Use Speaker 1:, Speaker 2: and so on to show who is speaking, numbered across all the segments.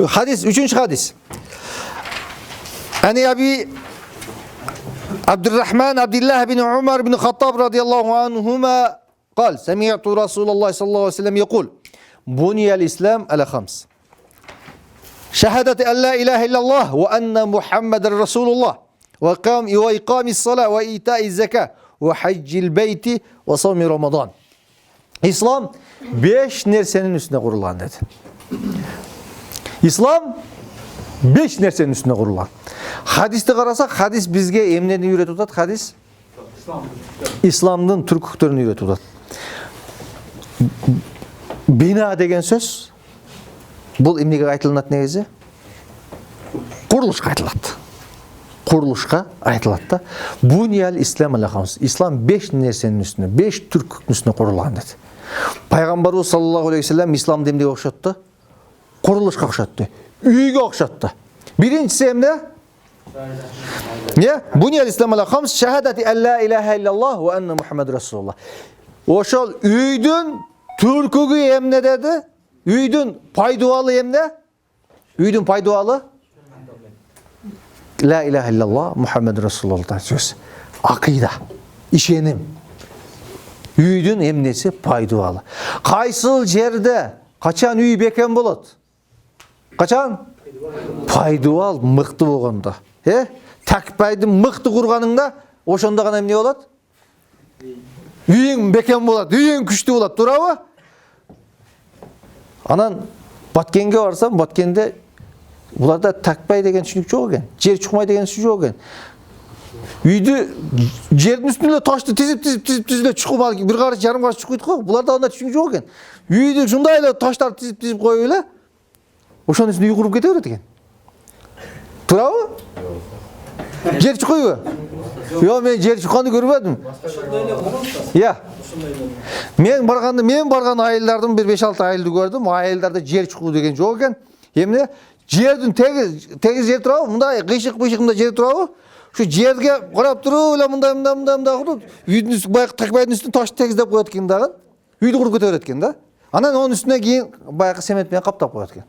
Speaker 1: Hadis, üçüncü hadis. Hani abi Abdurrahman Abdullah bin Umar bin Khattab radıyallahu anhuma قال سمعت رسول الله صلى الله عليه وسلم يقول بني الإسلام على خمس شهادة أن لا إله إلا الله وأن محمد رسول الله وإقام الصلاة وإيتاء الزكاة وحج البيت وصوم رمضان. İslam 5 nersenin üstüne kurulan dedi. İslam 5 nersenin üstüne kurulan. Hadiste qarasak, hadis bizge emneni үйретіп жатат. Hadis İslam'ın türküklerini үйретіп жатат. Bina деген söz бұл эмнеге айтылынат негізі? Құрылышқа айтылады. Құрылышқа айтылады да. Buniyal İslam ala хамс. İslam 5 nersenin üstüne, 5 türküktün üstüne kurulan dedi. Пайғамбарыбыз саллаллаху алейхи вассалам İslam демге оқшатты. Құрылышқа оқшатты. Үйге оқшатты. Birincisi emne? Ne? Buniyal İslam ala хамс. Şehadeti en la ilahe illallah ve enne Muhammed Resulullah. Oşal üydün türkügü emne dedi. Üydün paydualı emne? Üydün paydualı? La ilahe illallah Muhammed Resulullah söz. Akida. İşenim. Üydün emnesi paydualı. Kaysıl jerde kaçan üy beken болады? Kaçan? Paydual mıқты болғанда. Takpайды mıқты құрғаныңда, ошонда ғана эмне болады? Үйің бекен болады, үйің күшті болады, турабы? Анан Баткенге барсам, Баткенде бұларда такпай деген түшүнүк жоқ екен, жер чукмай деген түшүнүк жоқ екен. Үйді жердің үстінде ташты тізіп чукуп алып, бір қарыс жарым қарыс чукуйт қой. Бұларда онда түшүнүк жоқ екен. Үйді жундайлы таштарды тізіп қойып эле, ошонун үстүнө үй куруп кете берет экен. Турабы? Жер чукуйбу? Yok, men жер чукканды көрбөдүм. Я. Мен барган айылдардын bir 5-6 айылды көрдүм. Айылдарда жер чукуу деген жок экен. Эмне? Жердин тегиз жер турабы? Мындай кыйшык-кыйшыгында жер турабы? Şu жерге карап туруп эле мындай куруп, үйдүн үстү баягы такбайдын үстүн ташты тегиздеп коет экен дагы. Үйдү куруп кете берет экен да. Анан онун үстүнө кийин баягы семент менен каптап коет экен.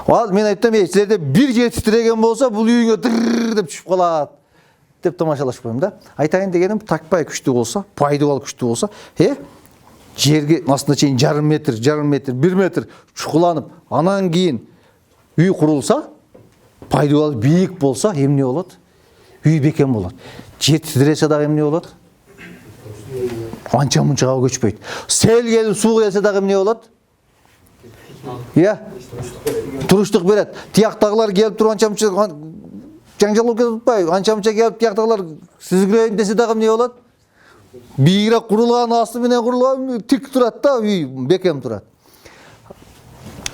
Speaker 1: Ал мен айттым, силерде бир жер титиреген болсо, бул үйүңө дыр деп түшүп калат деп тамашалашып коем да. Айтайын дегеним, такпай күчтүү болсо, пайдабал күчтүү болсо, жерге астына чейин жарым метр, 1 метр чукуланып, анан кийин үй курулса, пайдабал бийик болсо, эмне болот? Үй бекен болот. Жер титиресе дагы эмне болот? Анча мунчага көчпөйт. Сел келип суу келсе дагы эмне болот? Туруштук берет. Тияктагылар келип туруп анча-мунча жаңжал болуп кетип атпайбы? Анча-мунча келип тияктагылар сизгирейин десе дагы эмне болот? Бийирээк курулган, асты менен курулган тик турат да, үй бекем турат.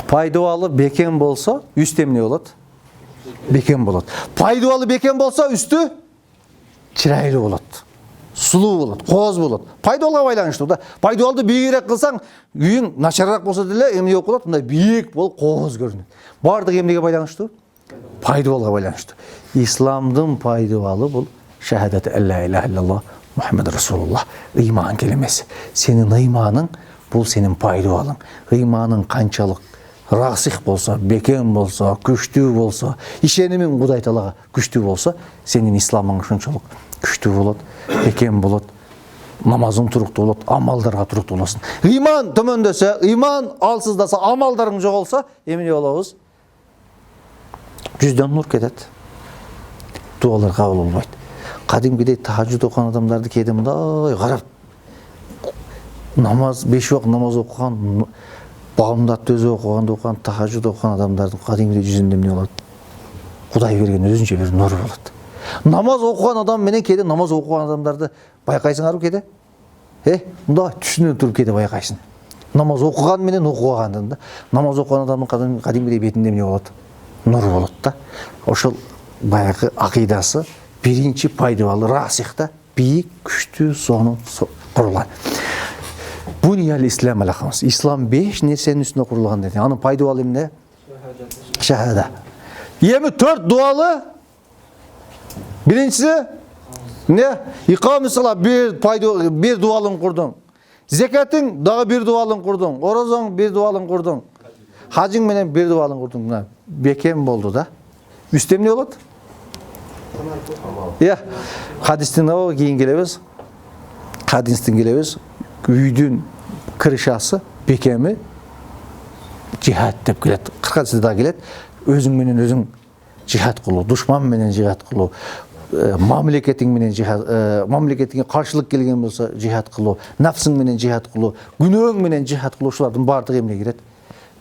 Speaker 1: Пайдабалы бекен болсо, үстү эмне болот? Бекен болот. Пайдабалы бекен болсо, үстү чырайлуу болот. Сулуу болот, кооз болот. Пайдабалга байланыштуу да. Пайдабалды бийирээк кылсаң, үйүң начарыраак болсо деле эмне болуп калат? Мындай бийик болуп, кооз көрүнөт. Бардыгы эмнеге байланыштуу? Пайдабалга байланыштуу. İslamдын пайдабалы бул шахадат ла иляха иллаллах Muhammed Resulullah. Ыйман келемеси. Сенин ыйманың бул сенин пайдабалың. Ыйманың канчалык расих болсо, бекен болсо, күчтүү болсо, ишенимиң Кудай Таалага күчтүү болсо, сенин исламың ушунчалык күчтүү болот, бекен болот, намазың туруктуу болот, амалдарга туруктуу болосуң. Ыйман төмөндөсө, ыйман алсыздаса, амалдарың жоголсо, эмне болобуз? Жүздөн нур кетет. Дуалар кабыл болбойт. Кадимкидей тахажжуд окуган адамдарды кээде мындай карап, намаз 5 убакыт намаз окуган, багымдатты өзү окуган, тахажжуд окуган адамдардын кадимкидей жүзүндө эмне болот? Кудай берген өзүнчө бир нур болот. Намаз окуган адам менен кээде намаз окуган адамдарды байкайсыңарбы кээде? Мындай түшүнө туруп кээде байкайсың. Намаз окуган менен окубагандын да. Намаз окуган адамдын кадимкидей бетинде эмне болот? Нур болот да. Ошол баягы акыйдасы биринчи пайдабалы расихта бийик, күчтүү, сонун курулган. Buniyal İslam ala хамс. İslam 5 nersenin üstüne kurulgan dedi. Anın пайдабалы эмне? Şahada. 24 dualı. Birincisi ne? İkam-ı salat bir dualın kurdun. Zekatın daha bir dualın kurdun. Orazan bir dualın kurdun. Hacың менен бир дубалын курдуң, мына бекем болду да. Үстем эмне болот? Иә, хадистен кейін келебіз. Хадистен келебіз. Үйдүн крышасы, бекеми жихад деп келет. 40 хадисте да келет. Өзүң менен өзүң жихад кылуу, душман менен жихад кылуу, мамлекетиң менен жихад, мамлекетиңе каршылык келген болсо жихад кылуу, нафсың менен жихад кылуу, күнөөң менен жихад кылуу, ушулардын баардыгы эмне кирет?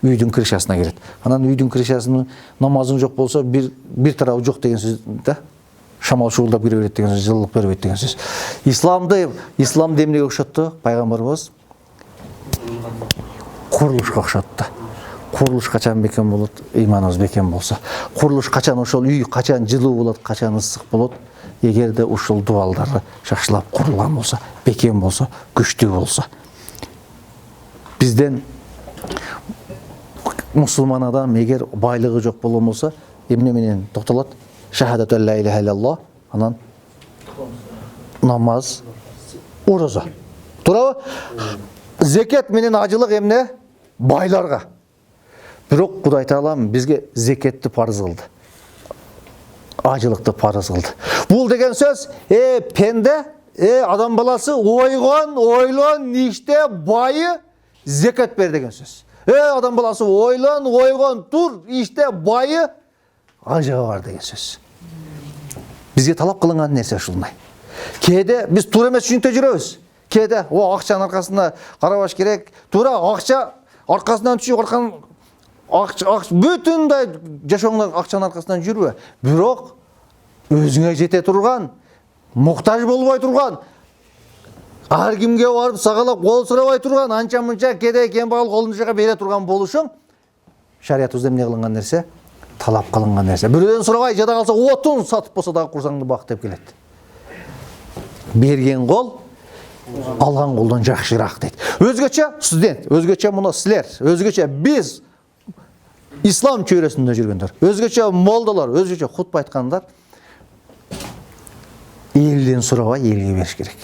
Speaker 1: Үйдүн крышасына кирет. Анан үйдүн крышасынын намазың жок болсо бир тарабы жок деген сөз да. Шамал шугулдап кире берет деген сөз, жылылык бербейт деген сөз. Исламды эмнеге окшотту пайгамбарыбыз? Курулушка окшотту. Курулуш качан бекем болот? Ыйманыбыз бекем болсо. Курулуш качан, ошол үй качан жылуу болот, качан ысык болот? Эгерде ушул дубалдары шашылап курулган болсо, бекем болсо, күчтүү болсо. Бизден мусулман адам эгер байлыгы жок болгон болсо, эмне менен токтолот? Шахадату ла иляха иллаллах, анан намаз, ораза. Туурабы? Зекет менен ажылык эмне? Байларга. Бирок Кудай Таалам бизге зекетти парыз кылды. Ажылыкты парыз кылды. Бул деген сөз, пенде, адам баласы ойгон, ойлон, иште байы зекет бер деген сөз. Адам баласы ойгон, тур, иште байы ажыгы бар деген сөз. Бизге талап кылынган нерсе ушундай. Кээде биз туура эмес түшүнүктө жүрөбүз. Кээде акчанын аркасында карабаш керек. Туура акча аркасынан түшүп аркан бүтүндөй жашооңдо акчанын аркасынан жүрбө. Бирок өзүңө жете турган, муктаж болбой турган, ар кимге барып сагалап кол сурабай турган, анча-мынча кедей кембагал колун жага бере турган болушуң шариятыбызда эмне кылынган нерсе? Талап кылынган нерсе. Бирөөдөн сурабай жада калса отун сатып болсо дагы курсаңды бак деп келет. Берген кол алган колдон жакшыраак дейт. Өзгөчө студент, өзгөчө муну силер, өзгөчө биз ислам чөйрөсүндө жүргөндөр, өзгөчө молдолор, өзгөчө хутба айткандар элден сурабай элге бериш керек.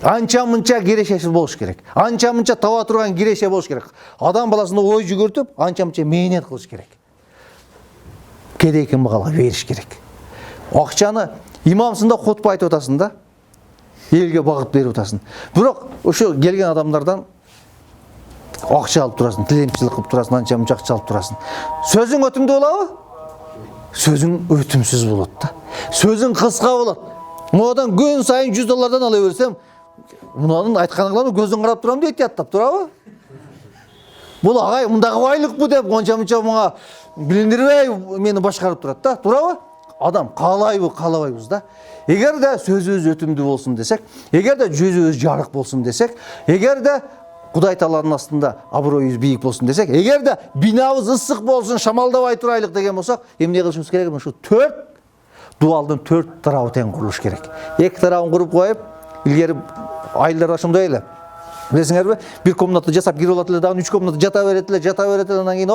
Speaker 1: Анча-мынча кирешеси болуш керек. Анча-мынча таба турган киреше болуш керек. Адам баласына ой жүгүртүп, анча-мынча мээнет кылыш керек. Кедей кембагалга бериш керек. Акчаны имамсында хутба айтып атасың да, элге багыт берип атасың. Бирок ошо келген адамдардан акча алып турасың, тилемчилик кылып турасың, анча-мынча акча алып турасың. Сөзүң өтүмдүү болобу? Сөзүң өтүмсүз болот да. Сөзүң кыска болот. Модан күн сайын $100 ала берсем, мунун айтканыңларны көзүң карап турам дейт яттап турабы? Бул агай мындагы байлык бу деп анча-мынча мага билиндирбей мени башкарып турат да, турабы? Адам каалайбы, каалабайбыз да. Эгерде сөзүбүз өтүмдүү болсун десек, эгерде жүзүбүз жарык болсун десек, эгерде Кудай Тааланын астында аброюбуз бийик болсун десек, эгерде бинабыз ысык болсун, шамалдабай турайлык деген болсок, эмне кылышыбыз керек? Ушу 4 дуалдын 4 тарабы тең курулуш керек. 2 тарабын куруп коюп, илгери айылдар ошондой эле. Билесиңерби? 1 комната жасап кирип алат эле, дагы 3 комната жата берет эле, анан кийин